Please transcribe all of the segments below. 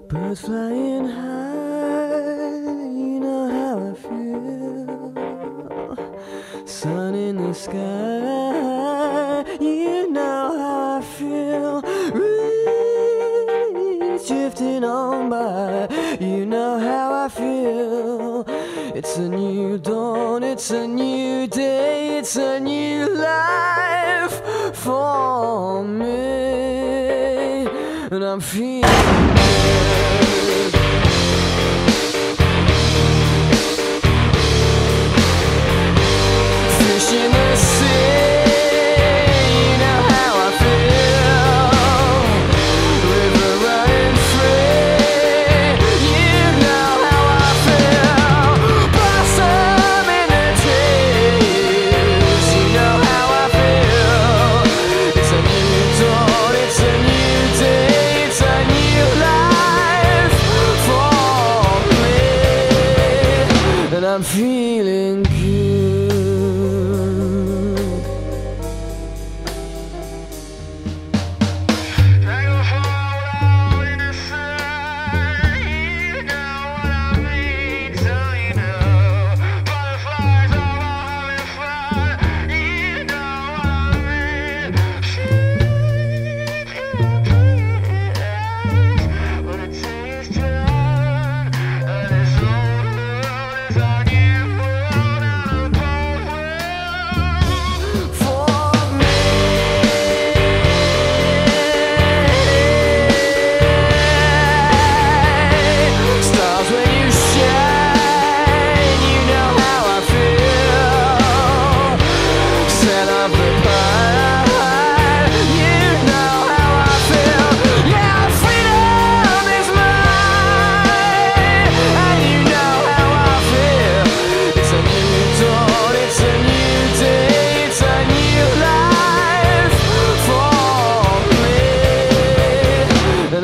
Birds flying high, you know how I feel. Sun in the sky, you know how I feel. Reeds drifting on by, you know how I feel. It's a new dawn, it's a new day, it's a new life for me. And I'm feeling good. Fish in the sea, you know how I feel. River running free, you know how I feel. Blossom in the trees, you know how I feel. It's a new dawn, it's a new day. And I'm feeling good. Dragonfly in the sun, you know what I mean, so you know. Butterflies all having fun, you know what I mean. Sleep in peace when the day is done, and it's over.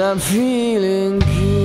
I'm feeling good.